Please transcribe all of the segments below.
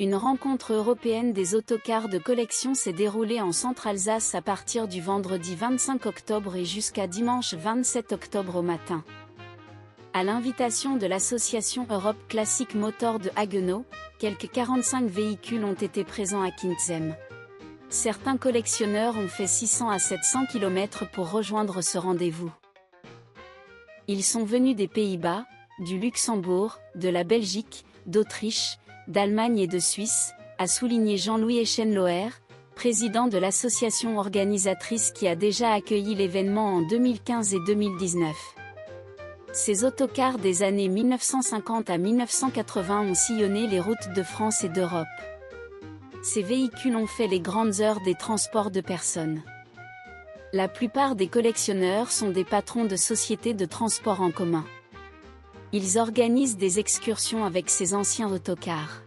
Une rencontre européenne des autocars de collection s'est déroulée en Centre-Alsace à partir du vendredi 25 octobre et jusqu'à dimanche 27 octobre au matin. À l'invitation de l'association Europe Classic Motors de Haguenau, quelques 45 véhicules ont été présents à Kinsheim. Certains collectionneurs ont fait 600 à 700 km pour rejoindre ce rendez-vous. Ils sont venus des Pays-Bas, du Luxembourg, de la Belgique, d'Autriche, d'Allemagne et de Suisse, a souligné Jean-Louis Eschenloher, président de l'association organisatrice qui a déjà accueilli l'événement en 2015 et 2019. Ces autocars des années 1950 à 1980 ont sillonné les routes de France et d'Europe. Ces véhicules ont fait les grandes heures des transports de personnes. La plupart des collectionneurs sont des patrons de sociétés de transport en commun. Ils organisent des excursions avec ces anciens autocars.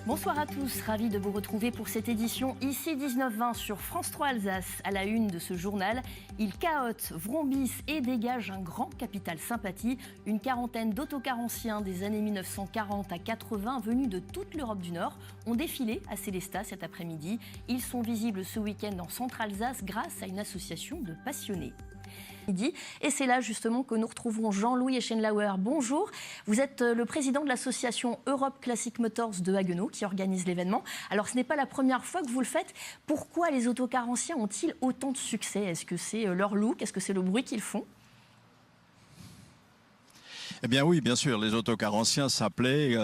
Bonsoir à tous, ravi de vous retrouver pour cette édition ici 19-20 sur France 3 Alsace. À la une de ce journal, il cahote, vrombisse et dégage un grand capital sympathie. Une quarantaine d'autocars anciens des années 1940 à 80 venus de toute l'Europe du Nord ont défilé à Sélestat cet après-midi. Ils sont visibles ce week-end en Centre-Alsace grâce à une association de passionnés. Et c'est là justement que nous retrouvons Jean-Louis Eschenloher. Bonjour, vous êtes le président de l'association Europe Classic Motors de Haguenau qui organise l'événement. Alors ce n'est pas la première fois que vous le faites. Pourquoi les autocars anciens ont-ils autant de succès? Est-ce que c'est leur look? Est-ce que c'est le bruit qu'ils font? Eh bien oui, bien sûr, les autocars anciens, ça plaît.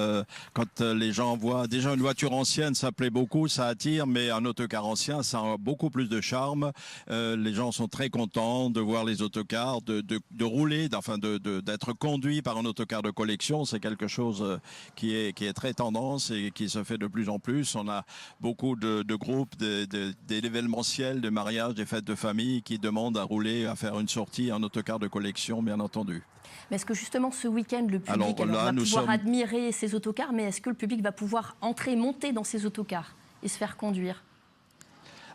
Quand les gens voient déjà une voiture ancienne, ça plaît beaucoup, ça attire, mais un autocar ancien, ça a beaucoup plus de charme. Les gens sont très contents de voir les autocars, de rouler, d'être conduit par un autocar de collection. C'est quelque chose qui est très tendance et qui se fait de plus en plus. On a beaucoup de groupes, d'événementiels, de mariages, des fêtes de famille qui demandent à rouler, à faire une sortie en autocar de collection, bien entendu. Mais est-ce que justement ce week-end, le public va pouvoir admirer ces autocars, mais est-ce que le public va pouvoir entrer, monter dans ces autocars et se faire conduire?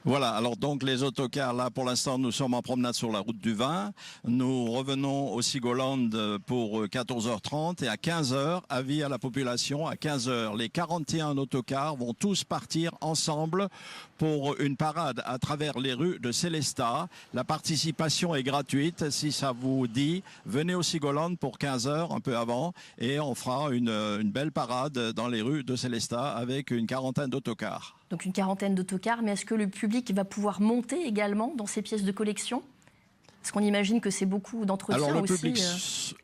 Voilà, alors donc les autocars, là pour l'instant nous sommes en promenade sur la route du vin. Nous revenons au Sigoland pour 14h30 et à 15h, avis à la population, à 15h, les 41 autocars vont tous partir ensemble pour une parade à travers les rues de Sélestat. La participation est gratuite, si ça vous dit, venez au Sigoland pour 15h, un peu avant, et on fera une belle parade dans les rues de Sélestat avec une quarantaine d'autocars. Donc une quarantaine d'autocars, mais est-ce que le public va pouvoir monter également dans ces pièces de collection? Parce qu'on imagine que c'est beaucoup d'entretien aussi.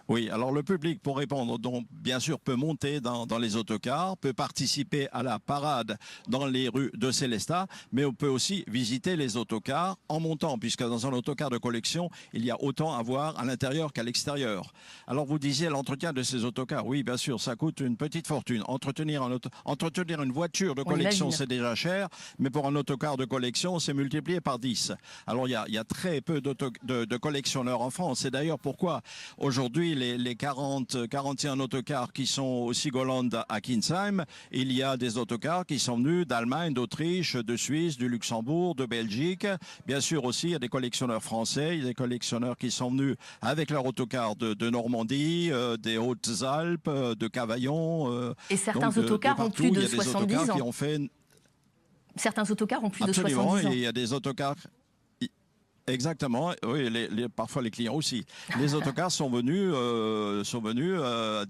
Oui, alors le public, pour répondre, donc bien sûr peut monter dans les autocars, peut participer à la parade dans les rues de Sélestat, mais on peut aussi visiter les autocars en montant, puisque dans un autocar de collection, il y a autant à voir à l'intérieur qu'à l'extérieur. Alors vous disiez l'entretien de ces autocars, oui bien sûr, ça coûte une petite fortune. Entretenir une voiture de collection, c'est déjà cher, mais pour un autocar de collection, c'est multiplié par 10. Alors il y a très peu de collectionneurs en France, c'est d'ailleurs pourquoi aujourd'hui les 41 autocars qui sont au Sigoland à Kinsheim, il y a des autocars qui sont venus d'Allemagne, d'Autriche, de Suisse, du Luxembourg, de Belgique. Bien sûr aussi, il y a des collectionneurs français, il y a des collectionneurs qui sont venus avec leur autocar de Normandie, des Hautes-Alpes, de Cavaillon. Et certains autocars ont plus de 70 ans. Certains autocars ont plus de 70 ans. Absolument, et il y a des autocars... Exactement, oui, parfois les clients aussi. Les autocars sont venus,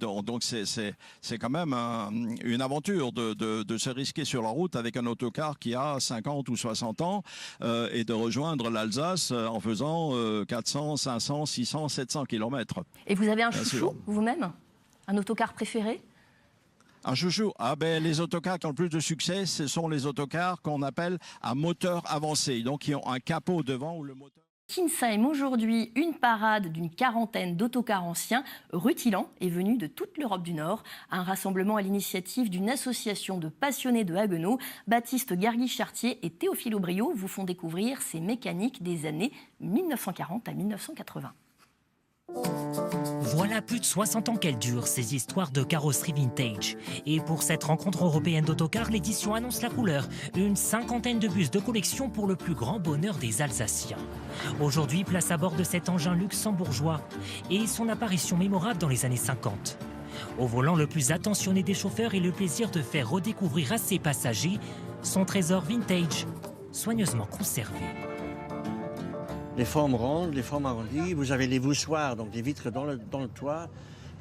donc c'est quand même une aventure de se risquer sur la route avec un autocar qui a 50 ou 60 ans et de rejoindre l'Alsace en faisant 400, 500, 600, 700 km. Et vous avez un chouchou vous-même? Un autocar préféré? Un chouchou, ah ben, les autocars qui ont le plus de succès, ce sont les autocars qu'on appelle à moteur avancé, donc qui ont un capot devant ou le moteur... Kinsheim, aujourd'hui, une parade d'une quarantaine d'autocars anciens rutilants est venue de toute l'Europe du Nord. Un rassemblement à l'initiative d'une association de passionnés de Haguenau. Baptiste Gargui-Chartier et Théophile Aubrio vous font découvrir ces mécaniques des années 1940 à 1980. Voilà plus de 60 ans qu'elles durent, ces histoires de carrosserie vintage. Et pour cette rencontre européenne d'autocars, l'édition annonce la couleur. Une cinquantaine de bus de collection pour le plus grand bonheur des Alsaciens. Aujourd'hui, place à bord de cet engin luxembourgeois et son apparition mémorable dans les années 50. Au volant le plus attentionné des chauffeurs et le plaisir de faire redécouvrir à ses passagers son trésor vintage, soigneusement conservé. Les formes rondes, les formes arrondies, vous avez les voussoirs, donc des vitres dans le toit,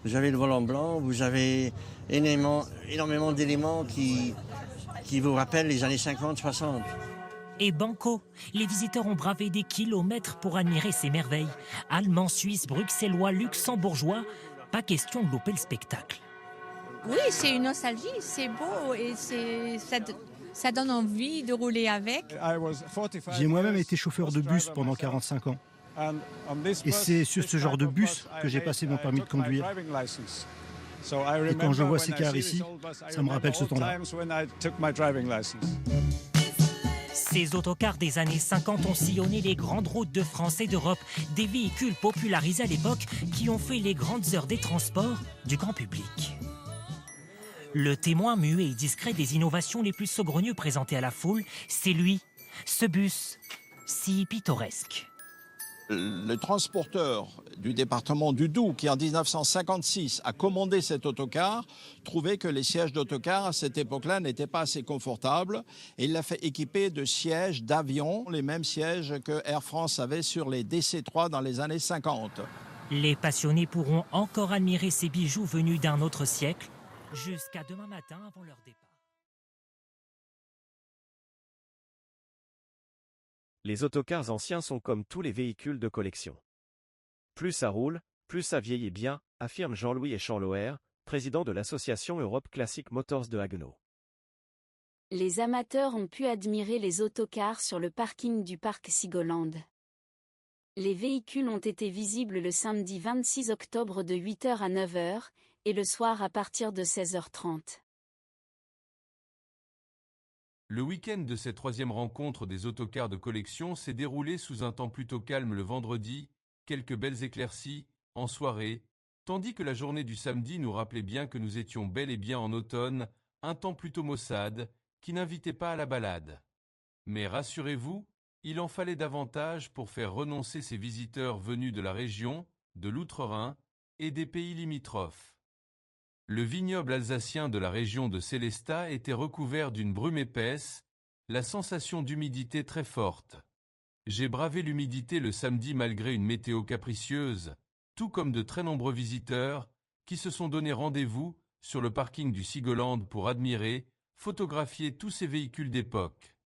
vous avez le volant blanc, vous avez énormément d'éléments qui vous rappellent les années 50-60. Et banco, les visiteurs ont bravé des kilomètres pour admirer ces merveilles. Allemands, Suisses, Bruxellois, Luxembourgeois, pas question de louper le spectacle. Oui, c'est une nostalgie, c'est beau et ça donne envie de rouler avec. J'ai moi-même été chauffeur de bus pendant 45 ans. Et c'est sur ce genre de bus que j'ai passé mon permis de conduire. Et quand je vois ces cars ici, ça me rappelle ce temps-là. Ces autocars des années 50 ont sillonné les grandes routes de France et d'Europe, des véhicules popularisés à l'époque qui ont fait les grandes heures des transports du grand public. Le témoin muet et discret des innovations les plus saugrenues présentées à la foule, c'est lui, ce bus si pittoresque. Le transporteur du département du Doubs, qui en 1956 a commandé cet autocar, trouvait que les sièges d'autocar à cette époque-là n'étaient pas assez confortables et il l'a fait équiper de sièges d'avion, les mêmes sièges que Air France avait sur les DC-3 dans les années 50. Les passionnés pourront encore admirer ces bijoux venus d'un autre siècle, jusqu'à demain matin avant leur départ. Les autocars anciens sont comme tous les véhicules de collection. Plus ça roule, plus ça vieillit bien, affirme Jean-Louis Echanloher, président de l'association Europe Classic Motors de Haguenau. Les amateurs ont pu admirer les autocars sur le parking du parc Sigoland. Les véhicules ont été visibles le samedi 26 octobre de 8h à 9h et le soir à partir de 16h30. Le week-end de cette troisième rencontre des autocars de collection s'est déroulé sous un temps plutôt calme le vendredi, quelques belles éclaircies, en soirée, tandis que la journée du samedi nous rappelait bien que nous étions bel et bien en automne, un temps plutôt maussade, qui n'invitait pas à la balade. Mais rassurez-vous, il en fallait davantage pour faire renoncer ces visiteurs venus de la région, de l'Outre-Rhin et des pays limitrophes. Le vignoble alsacien de la région de Sélestat était recouvert d'une brume épaisse, la sensation d'humidité très forte. J'ai bravé l'humidité le samedi malgré une météo capricieuse, tout comme de très nombreux visiteurs qui se sont donné rendez-vous sur le parking du Sigoland pour admirer, photographier tous ces véhicules d'époque.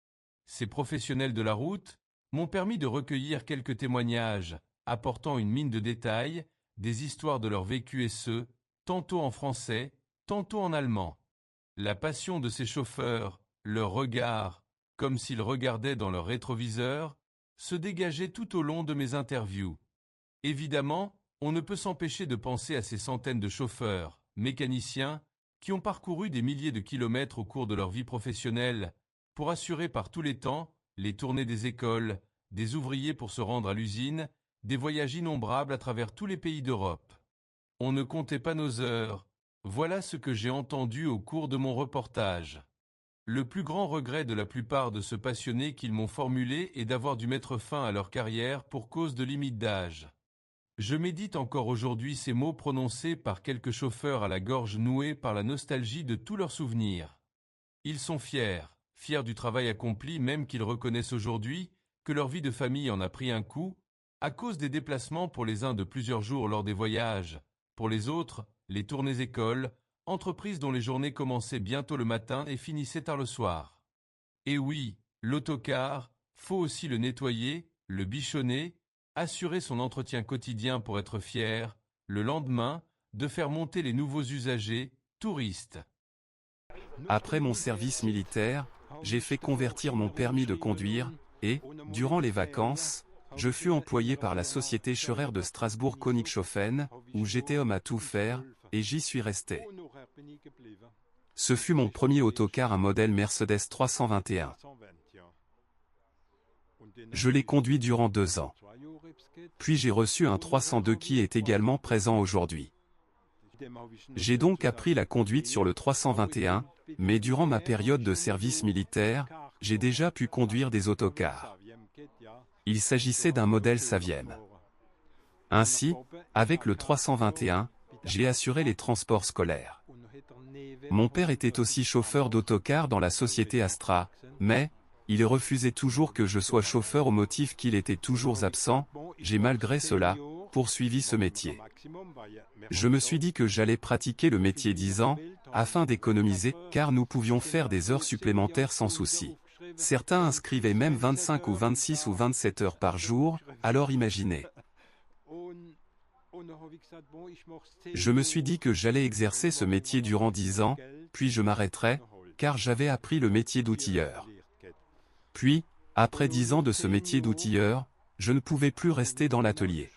Ces professionnels de la route m'ont permis de recueillir quelques témoignages, apportant une mine de détails, des histoires de leur vécu et ceux, tantôt en français, tantôt en allemand. La passion de ces chauffeurs, leur regard, comme s'ils regardaient dans leur rétroviseur, se dégageait tout au long de mes interviews. Évidemment, on ne peut s'empêcher de penser à ces centaines de chauffeurs, mécaniciens, qui ont parcouru des milliers de kilomètres au cours de leur vie professionnelle, pour assurer par tous les temps les tournées des écoles, des ouvriers pour se rendre à l'usine, des voyages innombrables à travers tous les pays d'Europe. On ne comptait pas nos heures. Voilà ce que j'ai entendu au cours de mon reportage. Le plus grand regret de la plupart de ceux passionnés qu'ils m'ont formulé est d'avoir dû mettre fin à leur carrière pour cause de limite d'âge. Je médite encore aujourd'hui ces mots prononcés par quelques chauffeurs à la gorge nouée par la nostalgie de tous leurs souvenirs. Ils sont fiers du travail accompli, même qu'ils reconnaissent aujourd'hui que leur vie de famille en a pris un coup, à cause des déplacements pour les uns de plusieurs jours lors des voyages, pour les autres, les tournées écoles, entreprises dont les journées commençaient bientôt le matin et finissaient tard le soir. Et oui, l'autocar, faut aussi le nettoyer, le bichonner, assurer son entretien quotidien pour être fier, le lendemain, de faire monter les nouveaux usagers, touristes. Après mon service militaire, j'ai fait convertir mon permis de conduire, et, durant les vacances, je fus employé par la société Scheurer de Strasbourg-Königshofen, où j'étais homme à tout faire, et j'y suis resté. Ce fut mon premier autocar, un modèle Mercedes 321. Je l'ai conduit durant 2 ans. Puis j'ai reçu un 302 qui est également présent aujourd'hui. J'ai donc appris la conduite sur le 321, mais durant ma période de service militaire, j'ai déjà pu conduire des autocars. Il s'agissait d'un modèle Saviem. Ainsi, avec le 321, j'ai assuré les transports scolaires. Mon père était aussi chauffeur d'autocar dans la société Astra, mais il refusait toujours que je sois chauffeur au motif qu'il était toujours absent. J'ai malgré cela poursuivi ce métier. Je me suis dit que j'allais pratiquer le métier 10 ans, afin d'économiser, car nous pouvions faire des heures supplémentaires sans souci. Certains inscrivaient même 25 ou 26 ou 27 heures par jour, alors imaginez. Je me suis dit que j'allais exercer ce métier durant 10 ans, puis je m'arrêterais, car j'avais appris le métier d'outilleur. Puis, après 10 ans de ce métier d'outilleur, je ne pouvais plus rester dans l'atelier.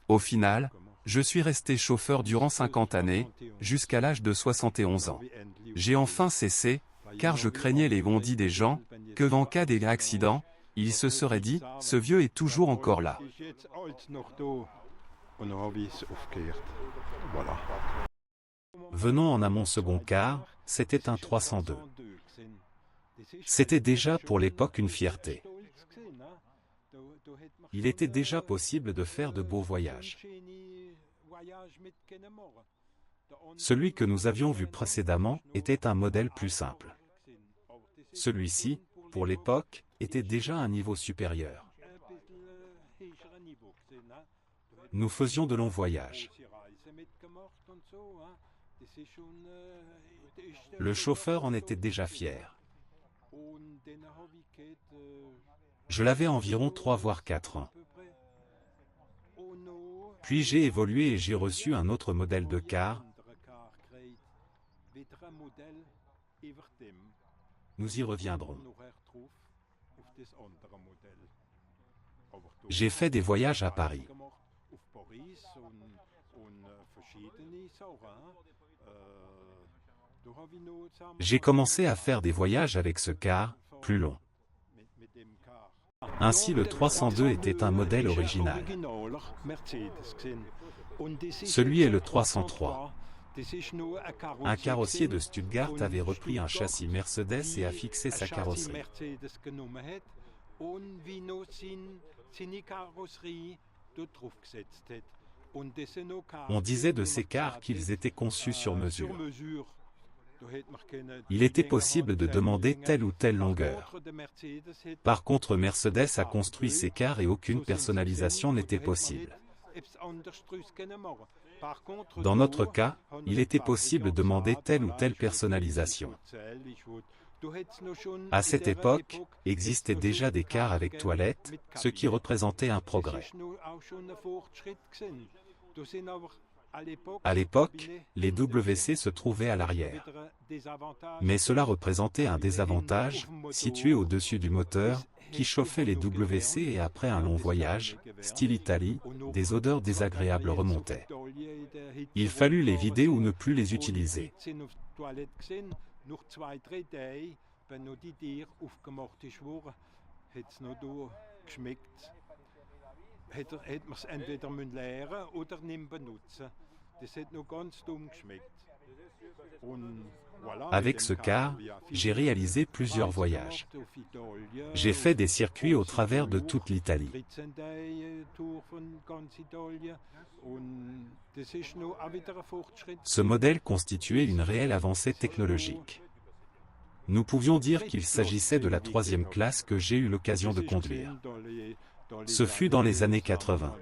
Au final, je suis resté chauffeur durant 50 années, jusqu'à l'âge de 71 ans. J'ai enfin cessé, car je craignais les bondis des gens, que en cas d'accident, ils se seraient dit, ce vieux est toujours encore là. Venons en à mon second car, c'était un 302. C'était déjà pour l'époque une fierté. Il était déjà possible de faire de beaux voyages. Celui que nous avions vu précédemment était un modèle plus simple. Celui-ci, pour l'époque, était déjà un niveau supérieur. Nous faisions de longs voyages. Le chauffeur en était déjà fier. Je l'avais environ 3 voire 4 ans. Puis j'ai évolué et j'ai reçu un autre modèle de car. Nous y reviendrons. J'ai fait des voyages à Paris. J'ai commencé à faire des voyages avec ce car, plus long. Ainsi le 302 était un modèle original. Celui est le 303. Un carrossier de Stuttgart avait repris un châssis Mercedes et a fixé sa carrosserie. On disait de ces cars qu'ils étaient conçus sur mesure. Il était possible de demander telle ou telle longueur. Par contre, Mercedes a construit ces cars et aucune personnalisation n'était possible. Dans notre cas, il était possible de demander telle ou telle personnalisation. À cette époque, existaient déjà des cars avec toilettes, ce qui représentait un progrès. À l'époque, les WC se trouvaient à l'arrière. Mais cela représentait un désavantage, situé au-dessus du moteur, qui chauffait les WC et après un long voyage, style Italie, des odeurs désagréables remontaient. Il fallut les vider ou ne plus les utiliser. Avec ce car, j'ai réalisé plusieurs voyages. J'ai fait des circuits au travers de toute l'Italie. Ce modèle constituait une réelle avancée technologique. Nous pouvions dire qu'il s'agissait de la 3e classe que j'ai eu l'occasion de conduire. Ce fut dans les années 80.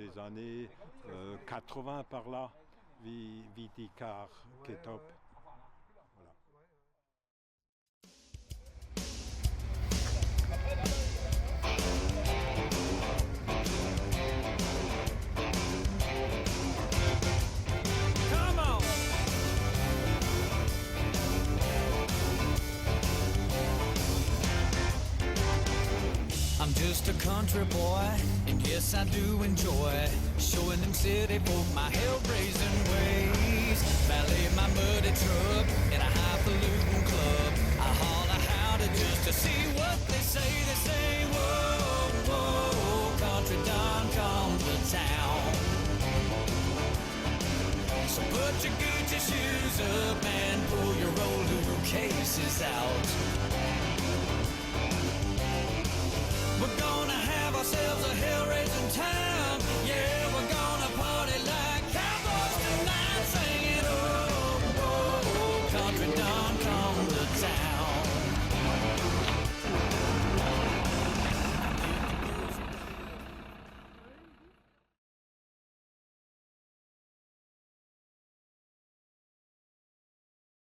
just a country boy, and yes, I do enjoy showing them city folk my hell-raising ways. Valet my muddy truck in a highfalutin club. I holler howdy just to see what they say. They say, whoa, whoa, country don come to town. So put your Gucci shoes up and pull your old Lulu cases out. We're gonna have ourselves a hell-raising time. Yeah, we're gonna party like cowboys tonight, singing, oh, oh, oh, country don come to town.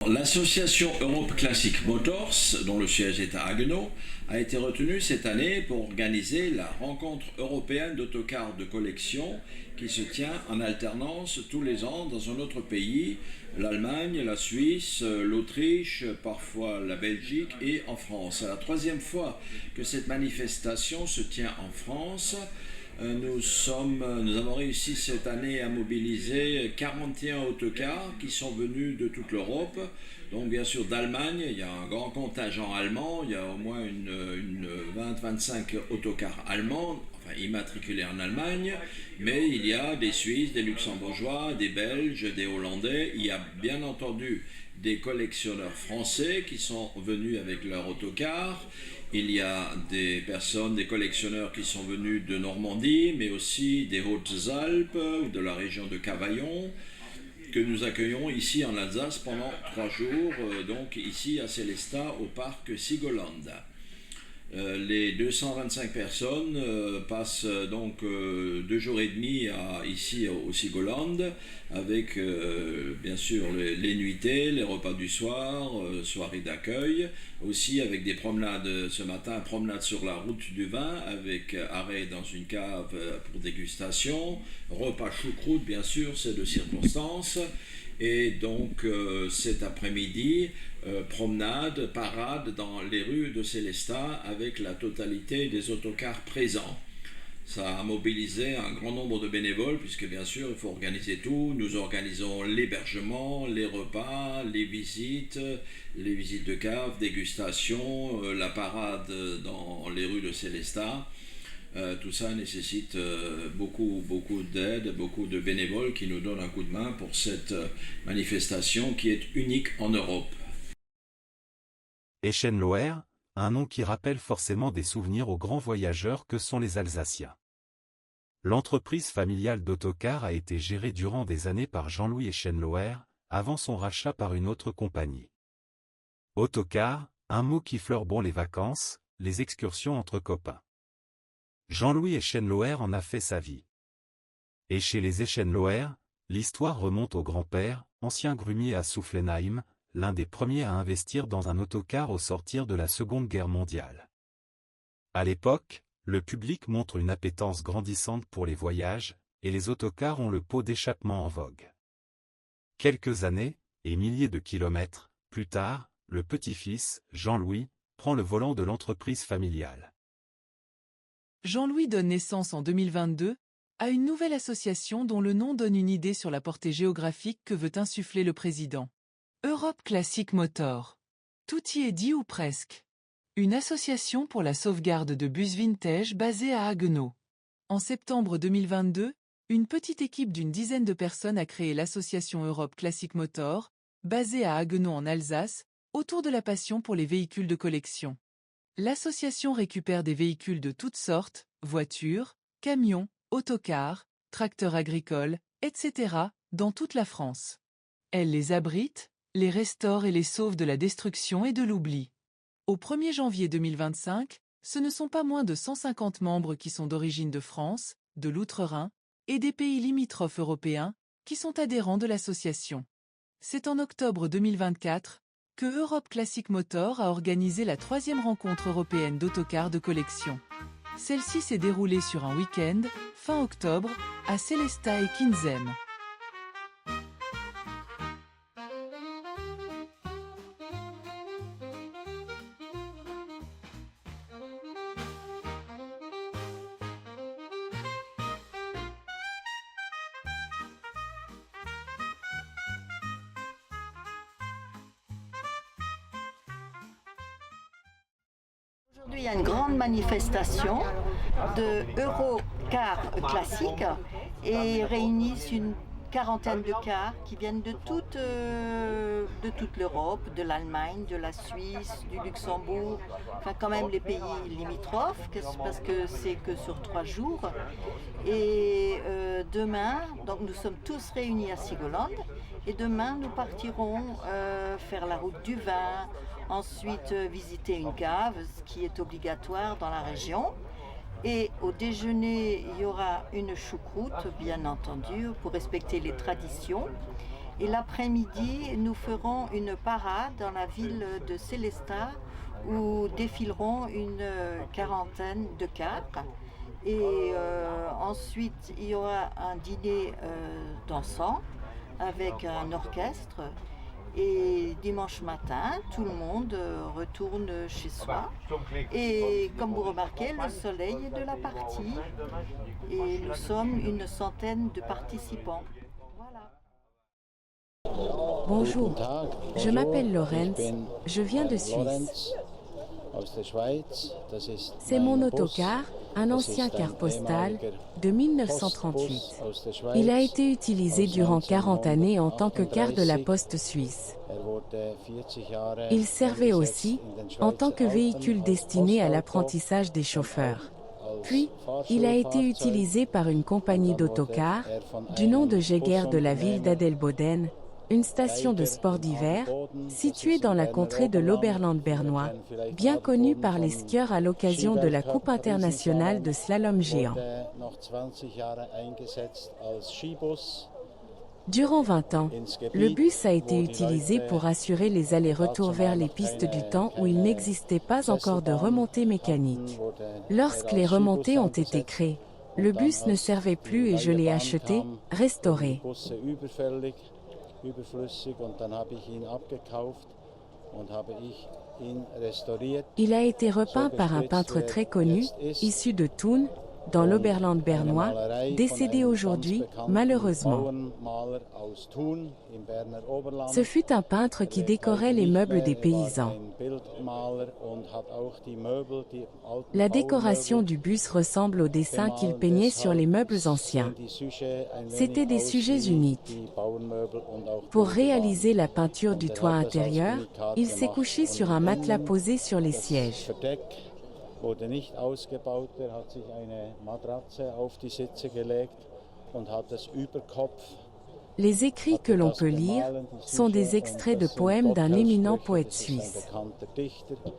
L'association Europe Classic Motors, dont le siège est à Haguenau, a été retenue cette année pour organiser la rencontre européenne d'autocars de collection qui se tient en alternance tous les ans dans un autre pays, l'Allemagne, la Suisse, l'Autriche, parfois la Belgique et en France. C'est la troisième fois que cette manifestation se tient en France. Nous avons réussi cette année à mobiliser 41 autocars qui sont venus de toute l'Europe. Donc bien sûr d'Allemagne, il y a un grand contingent allemand, il y a au moins une 20-25 autocars allemands, enfin immatriculés en Allemagne, mais il y a des Suisses, des Luxembourgeois, des Belges, des Hollandais, il y a bien entendu des collectionneurs français qui sont venus avec leur autocar. Il y a des personnes, des collectionneurs qui sont venus de Normandie, mais aussi des Hautes-Alpes ou de la région de Cavaillon, que nous accueillons ici en Alsace pendant 3 jours, donc ici à Sélestat, au parc Sigoland. Les 225 personnes passent donc 2 jours et demi ici au Sigoland, avec bien sûr les nuitées, les repas du soir, soirée d'accueil, aussi avec des promenades ce matin, promenade sur la route du vin, avec arrêt dans une cave pour dégustation, repas choucroute bien sûr, c'est de circonstance. Et donc cet après-midi, promenade, parade dans les rues de Sélestat avec la totalité des autocars présents. Ça a mobilisé un grand nombre de bénévoles puisque bien sûr il faut organiser tout. Nous organisons l'hébergement, les repas, les visites de cave, dégustation, la parade dans les rues de Sélestat. Tout ça nécessite beaucoup d'aide, beaucoup de bénévoles qui nous donnent un coup de main pour cette manifestation qui est unique en Europe. Eschenloher, un nom qui rappelle forcément des souvenirs aux grands voyageurs que sont les Alsaciens. L'entreprise familiale d'autocars a été gérée durant des années par Jean-Louis Eschenloher, avant son rachat par une autre compagnie. Autocar, un mot qui fleure bon les vacances, les excursions entre copains. Jean-Louis Eschenloher en a fait sa vie. Et chez les Eschenloher, l'histoire remonte au grand-père, ancien grumier à Soufflenheim, l'un des premiers à investir dans un autocar au sortir de la Seconde Guerre mondiale. À l'époque, le public montre une appétence grandissante pour les voyages, et les autocars ont le pot d'échappement en vogue. Quelques années, et milliers de kilomètres, plus tard, le petit-fils, Jean-Louis, prend le volant de l'entreprise familiale. Jean-Louis donne naissance en 2022 à une nouvelle association dont le nom donne une idée sur la portée géographique que veut insuffler le président. Europe Classic Motor. Tout y est dit ou presque. Une association pour la sauvegarde de bus vintage basée à Haguenau. En septembre 2022, une petite équipe d'une dizaine de personnes a créé l'association Europe Classic Motor, basée à Haguenau en Alsace, autour de la passion pour les véhicules de collection. L'association récupère des véhicules de toutes sortes, voitures, camions, autocars, tracteurs agricoles, etc., dans toute la France. Elle les abrite, les restaure et les sauve de la destruction et de l'oubli. Au 1er janvier 2025, ce ne sont pas moins de 150 membres qui sont d'origine de France, de l'Outre-Rhin, et des pays limitrophes européens, qui sont adhérents de l'association. C'est en octobre 2024 que Europe Classic Motor a organisé la 3e rencontre européenne d'autocars de collection. Celle-ci s'est déroulée sur un week-end, fin octobre, à Sélestat et Kinzem. Aujourd'hui, il y a une grande manifestation de Eurocars classiques et réunissent une quarantaine de cars qui viennent de toute l'Europe, de l'Allemagne, de la Suisse, du Luxembourg, enfin quand même les pays limitrophes, parce que c'est que sur 3 jours. Et demain, donc nous sommes tous réunis à Sigolande, et demain nous partirons faire la route du vin, ensuite visiter une cave, ce qui est obligatoire dans la région. Et au déjeuner, il y aura une choucroute, bien entendu, pour respecter les traditions. Et l'après-midi, nous ferons une parade dans la ville de Sélestat où défileront une quarantaine de cars. Et ensuite, il y aura un dîner dansant avec un orchestre. Et dimanche matin, tout le monde retourne chez soi. Et comme vous remarquez, le soleil est de la partie. Et nous sommes une centaine de participants. Voilà. Bonjour, je m'appelle Lorenz, je viens de Suisse. C'est mon autocar, un ancien car postal de 1938. Il a été utilisé durant 40 années en tant que car de la poste suisse. Il servait aussi en tant que véhicule destiné à l'apprentissage des chauffeurs. Puis, il a été utilisé par une compagnie d'autocars du nom de Jaeger de la ville d'Adelboden, une station de sport d'hiver située dans la contrée de l'Oberland bernois, bien connue par les skieurs à l'occasion de la Coupe internationale de slalom géant. Durant 20 ans, le bus a été utilisé pour assurer les allers-retours vers les pistes du temps où il n'existait pas encore de remontée mécanique. Lorsque les remontées ont été créées, le bus ne servait plus et je l'ai acheté, restauré. Il a été repeint par un peintre très connu, issu de Thun, dans l'Oberland bernois, décédé aujourd'hui, malheureusement. Ce fut un peintre qui décorait les meubles des paysans. La décoration du bus ressemble au dessin qu'il peignait sur les meubles anciens. C'étaient des sujets uniques. Pour réaliser la peinture du toit intérieur, il s'est couché sur un matelas posé sur les sièges. Les écrits que l'on peut lire sont des extraits de poèmes d'un éminent poète suisse.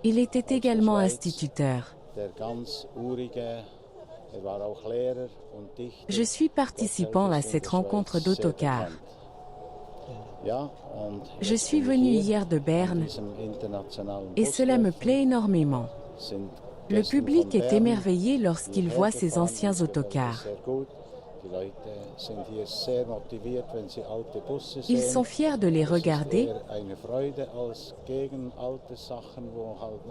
Il était également instituteur. Je suis participant à cette rencontre d'autocars. Je suis venu hier de Berne et cela me plaît énormément. Le public est émerveillé lorsqu'il voit ces anciens autocars. Ils sont fiers de les regarder,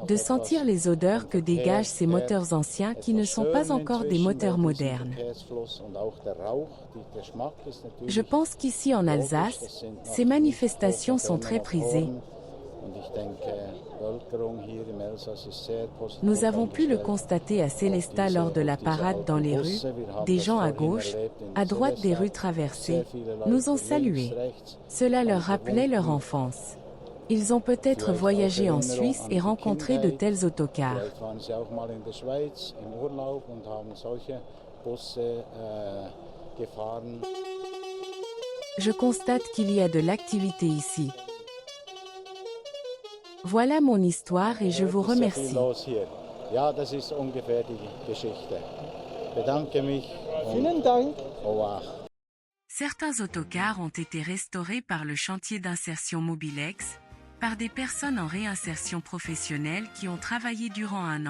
de sentir les odeurs que dégagent ces moteurs anciens qui ne sont pas encore des moteurs modernes. Je pense qu'ici en Alsace, ces manifestations sont très prisées. Nous avons pu le constater à Sélestat lors de la parade dans les rues. Des gens à gauche, à droite des rues traversées, nous ont salués. Cela leur rappelait leur enfance. Ils ont peut-être voyagé en Suisse et rencontré de tels autocars. Je constate qu'il y a de l'activité ici. Voilà mon histoire et je vous remercie. Certains autocars ont été restaurés par le chantier d'insertion Mobilex, par des personnes en réinsertion professionnelle qui ont travaillé durant 1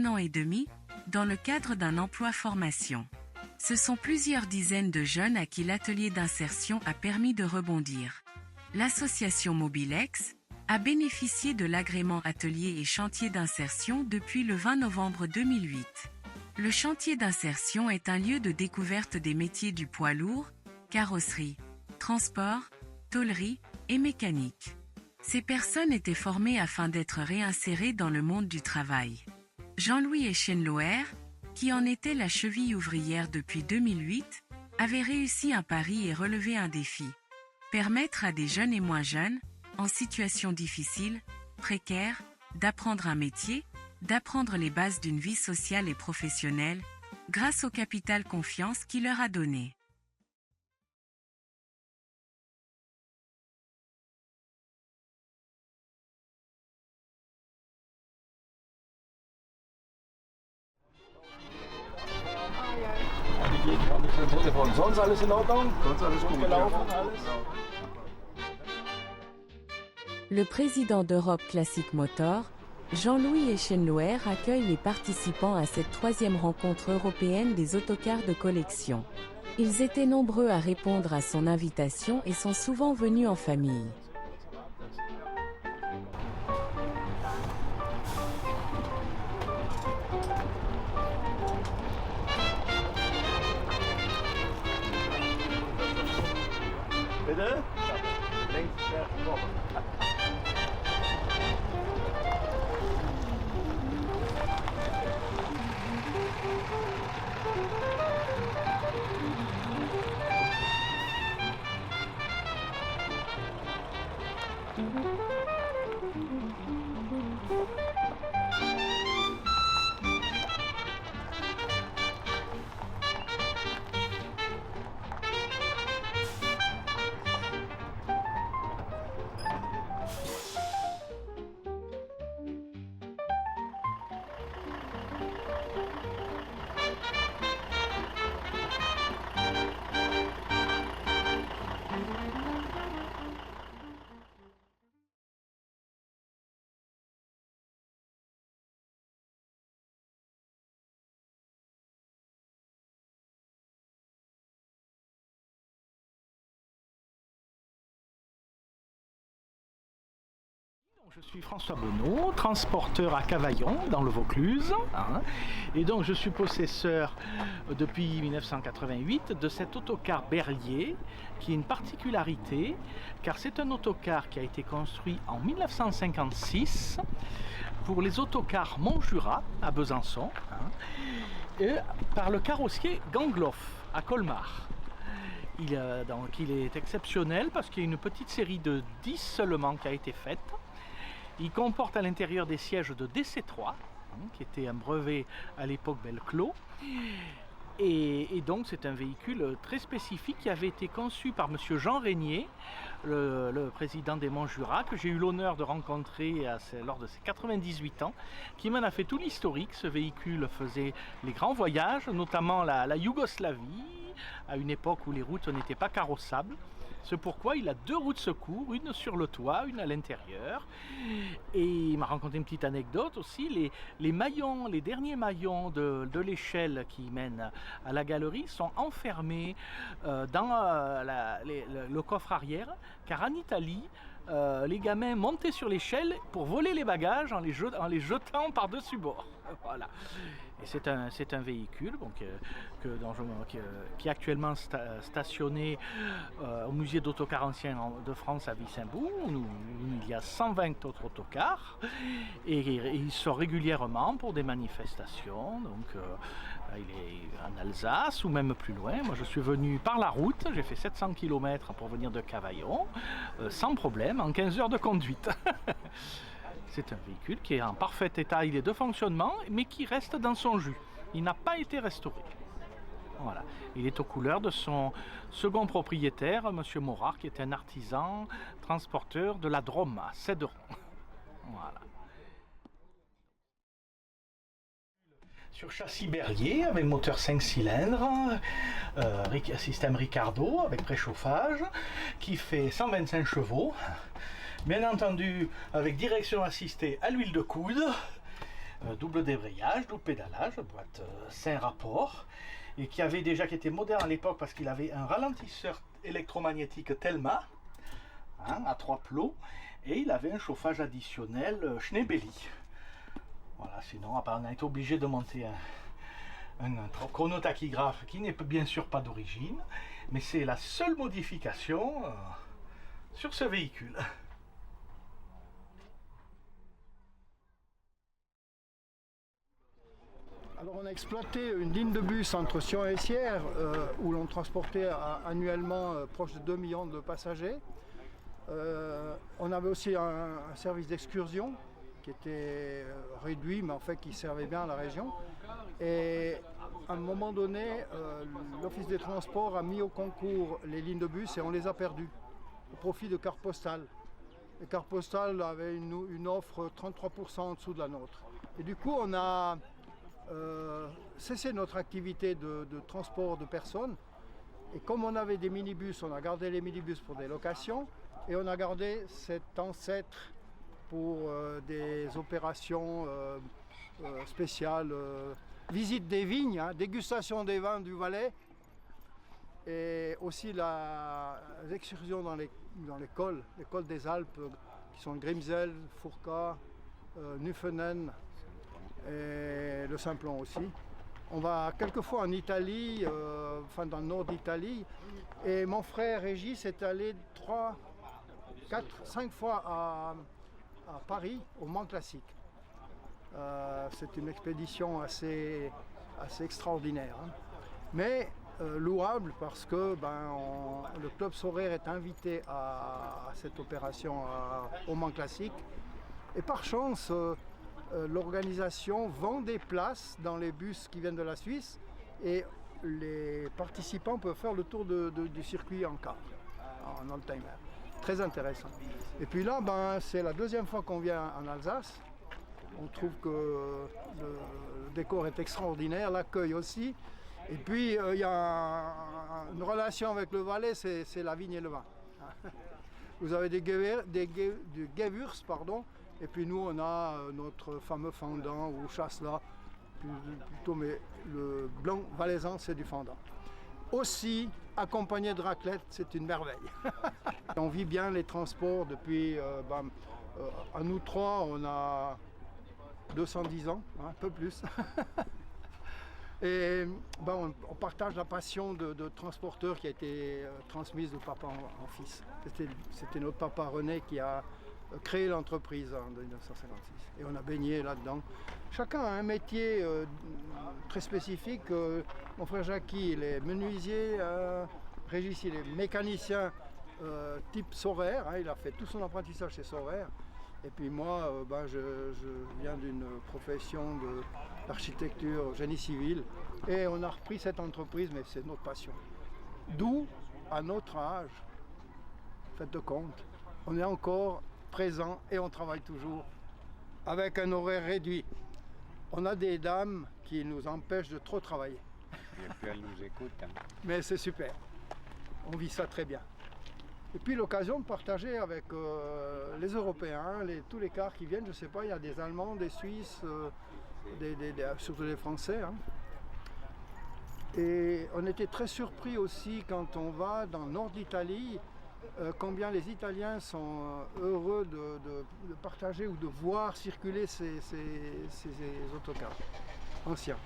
an et demi, dans le cadre d'un emploi-formation. Ce sont plusieurs dizaines de jeunes à qui l'atelier d'insertion a permis de rebondir. L'association Mobilex a bénéficié de l'agrément atelier et chantier d'insertion depuis le 20 novembre 2008. Le chantier d'insertion est un lieu de découverte des métiers du poids lourd, carrosserie, transport, tôlerie et mécanique. Ces personnes étaient formées afin d'être réinsérées dans le monde du travail. Jean-Louis Eschenloher, qui en était la cheville ouvrière depuis 2008, avait réussi un pari et relevé un défi. Permettre à des jeunes et moins jeunes, en situation difficile, précaire, d'apprendre un métier, d'apprendre les bases d'une vie sociale et professionnelle, grâce au capital confiance qu'il leur a donné. Le président d'Europe Classic Motor, Jean-Louis Eschenloher, accueille les participants à cette 3e rencontre européenne des autocars de collection. Ils étaient nombreux à répondre à son invitation et sont souvent venus en famille. Je suis François Bonneau, transporteur à Cavaillon dans le Vaucluse, et donc je suis possesseur depuis 1988 de cet autocar Berlier qui est une particularité car c'est un autocar qui a été construit en 1956 pour les autocars Montjura à Besançon et par le carrossier Gangloff à Colmar. Il est exceptionnel parce qu'il y a une petite série de 10 seulement qui a été faite. Il comporte à l'intérieur des sièges de DC3, qui était un brevet à l'époque Belclos. Et donc c'est un véhicule très spécifique qui avait été conçu par M. Jean Régnier, le président des Montjura, que j'ai eu l'honneur de rencontrer lors de ses 98 ans, qui m'en a fait tout l'historique. Ce véhicule faisait les grands voyages, notamment la Yougoslavie, à une époque où les routes n'étaient pas carrossables. C'est pourquoi il a 2 roues de secours, une sur le toit, une à l'intérieur. Et il m'a raconté une petite anecdote aussi, les maillons, les derniers maillons de l'échelle qui mène à la galerie sont enfermés dans le coffre arrière, car en Italie, les gamins montaient sur l'échelle pour voler les bagages en les jetant par-dessus bord. Voilà. Et c'est un véhicule qui est actuellement stationné au musée d'autocars anciens de France à Wissembourg, où il y a 120 autres autocars, et il sort régulièrement pour des manifestations. Donc il est en Alsace ou même plus loin. Moi je suis venu par la route, j'ai fait 700 km pour venir de Cavaillon, sans problème, en 15 heures de conduite. C'est un véhicule qui est en parfait état, il est de fonctionnement, mais qui reste dans son jus. Il n'a pas été restauré. Voilà. Il est aux couleurs de son second propriétaire, M. Morard, qui est un artisan transporteur de la Drôme, à Cédron. Voilà. Sur châssis Berlier, avec moteur 5 cylindres, système Ricardo avec préchauffage, qui fait 125 chevaux. Bien entendu, avec direction assistée à l'huile de coude, double débrayage, double pédalage, boîte 5 rapports, et qui était moderne à l'époque parce qu'il avait un ralentisseur électromagnétique Telma, à 3 plots, et il avait un chauffage additionnel Schneebeli. Voilà, sinon on a été obligé de monter un chronotachygraphe qui n'est bien sûr pas d'origine, mais c'est la seule modification sur ce véhicule. Alors on a exploité une ligne de bus entre Sion et Sierre où l'on transportait annuellement proche de 2 millions de passagers. On avait aussi un service d'excursion qui était réduit mais en fait qui servait bien à la région. Et à un moment donné, l'Office des Transports a mis au concours les lignes de bus et on les a perdues au profit de Carte Postale. Les Cartes Postales avaient une offre 33% en dessous de la nôtre. Et du coup, on a cessé notre activité de transport de personnes. Et comme on avait des minibus, on a gardé les minibus pour des locations et on a gardé cet ancêtre pour des opérations spéciales, visite des vignes, hein, dégustation des vins du Valais et aussi les excursions dans les cols des Alpes qui sont le Grimsel, Fourca, Nuffenen et le Simplon aussi. On va quelquefois en Italie, enfin dans le nord d'Italie, et mon frère Régis est allé 3, 4, 5 fois à Paris au Mans Classique. C'est une expédition assez extraordinaire, hein. Mais louable parce que le club Sorare est invité à cette opération au Mans Classique. Et par chance, l'organisation vend des places dans les bus qui viennent de la Suisse et les participants peuvent faire le tour du circuit en car, en oldtimer. Très intéressant. Et puis là, c'est la deuxième fois qu'on vient en Alsace. On trouve que le décor est extraordinaire, l'accueil aussi. Et puis il y a une relation avec le Valais, c'est la vigne et le vin. Vous avez du Gewürz, pardon, et puis nous on a notre fameux fendant ou chasselas, plutôt, mais le blanc valaisan c'est du fendant. Aussi accompagné de raclette, c'est une merveille. On vit bien les transports depuis, à nous trois on a 210 ans, hein, un peu plus. Et on partage la passion de transporteur qui a été transmise de papa en fils. C'était notre papa René qui a créé l'entreprise en 1956 et on a baigné là-dedans. Chacun a un métier très spécifique. Mon frère Jackie, il est menuisier, Régis, il est mécanicien type Sorare, hein, il a fait tout son apprentissage chez Sorare. Et puis moi, je viens d'une profession d'architecture, génie civil. Et on a repris cette entreprise, mais c'est notre passion. D'où, à notre âge, faites de compte, on est encore présent et on travaille toujours avec un horaire réduit. On a des dames qui nous empêchent de trop travailler. Et puis elles nous écoutent. Hein. Mais c'est super. On vit ça très bien. Et puis l'occasion de partager avec les Européens, tous les cars qui viennent, je ne sais pas, il y a des Allemands, des Suisses, surtout des Français. Hein. Et on était très surpris aussi quand on va dans le nord d'Italie, combien les Italiens sont heureux de partager ou de voir circuler ces autocars anciens.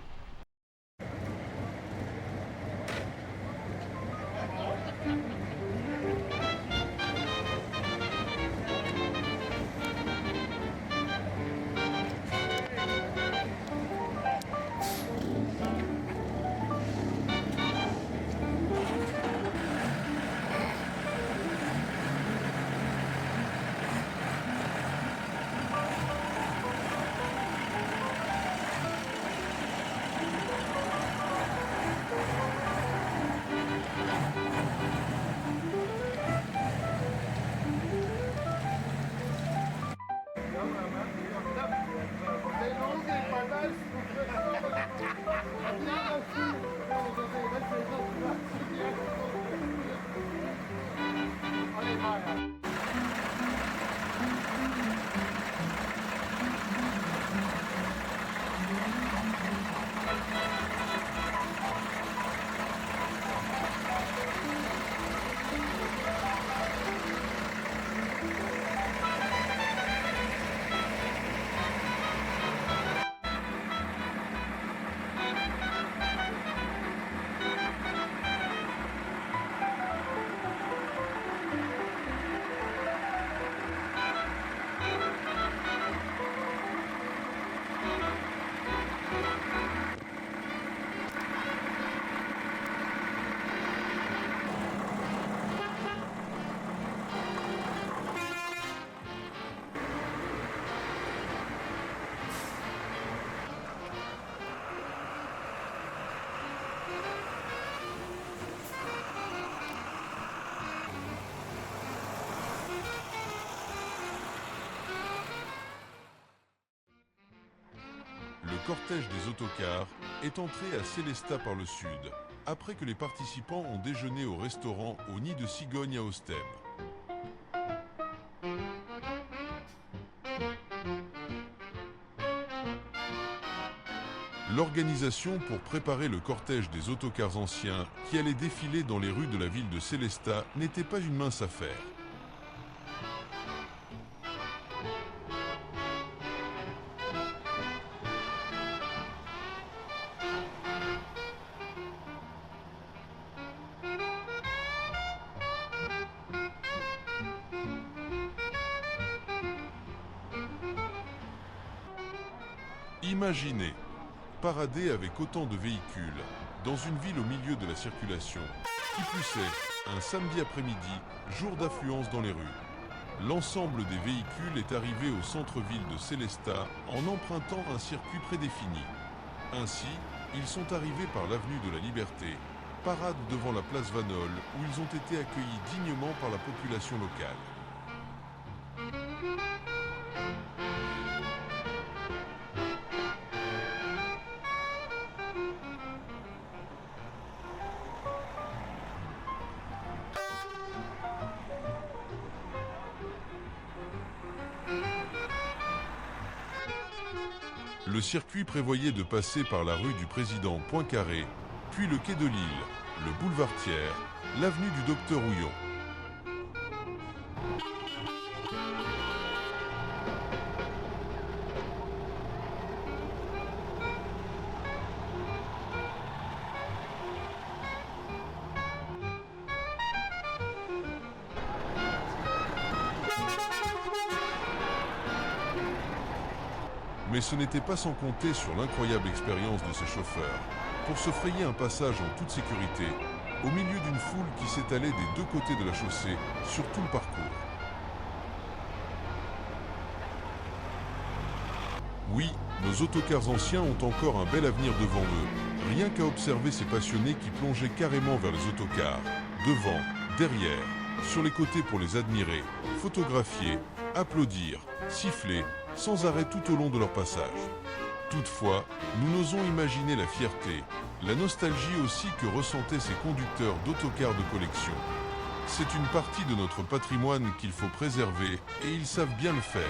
cortège des autocars est entré à Sélestat par le sud, après que les participants ont déjeuné au restaurant au Nid de Cigogne à Ostende. L'organisation pour préparer le cortège des autocars anciens qui allait défiler dans les rues de la ville de Sélestat n'était pas une mince affaire. Imaginez, parader avec autant de véhicules, dans une ville au milieu de la circulation, qui plus est, un samedi après-midi, jour d'affluence dans les rues. L'ensemble des véhicules est arrivé au centre-ville de Sélestat en empruntant un circuit prédéfini. Ainsi, ils sont arrivés par l'avenue de la Liberté, parade devant la place Vanol, où ils ont été accueillis dignement par la population locale. Le circuit prévoyait de passer par la rue du Président Poincaré, puis le quai de Lille, le boulevard Thiers, l'avenue du Docteur Houillon. Mais ce n'était pas sans compter sur l'incroyable expérience de ces chauffeurs, pour se frayer un passage en toute sécurité, au milieu d'une foule qui s'étalait des deux côtés de la chaussée, sur tout le parcours. Oui, nos autocars anciens ont encore un bel avenir devant eux, rien qu'à observer ces passionnés qui plongeaient carrément vers les autocars, devant, derrière, sur les côtés pour les admirer, photographier, applaudir, siffler, sans arrêt tout au long de leur passage. Toutefois, nous n'osons imaginer la fierté, la nostalgie aussi que ressentaient ces conducteurs d'autocars de collection. C'est une partie de notre patrimoine qu'il faut préserver et ils savent bien le faire.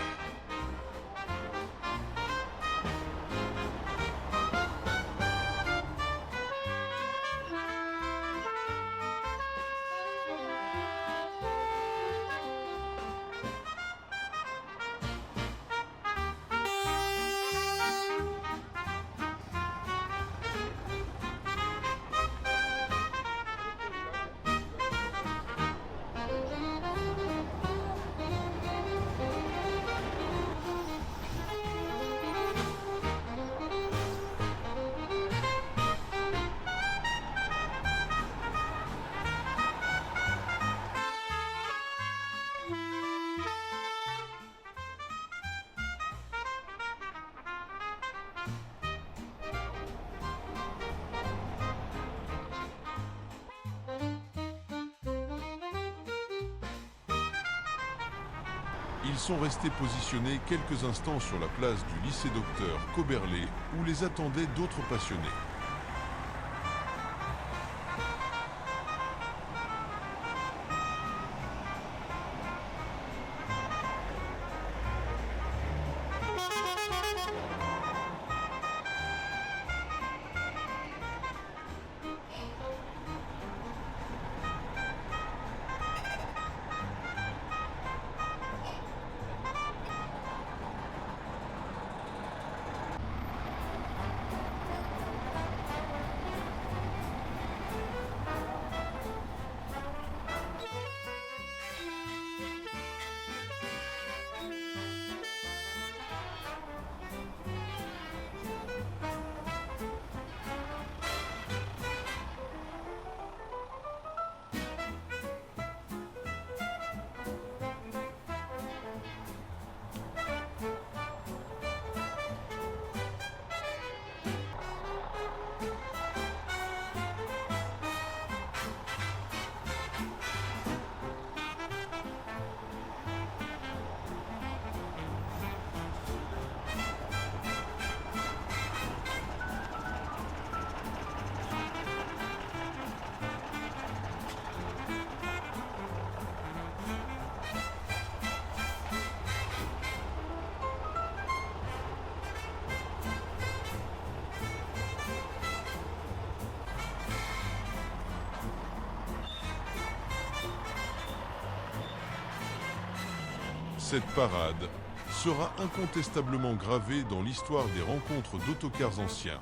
Ils sont restés positionnés quelques instants sur la place du lycée Docteur Coberlé, où les attendaient d'autres passionnés. Cette parade sera incontestablement gravée dans l'histoire des rencontres d'autocars anciens.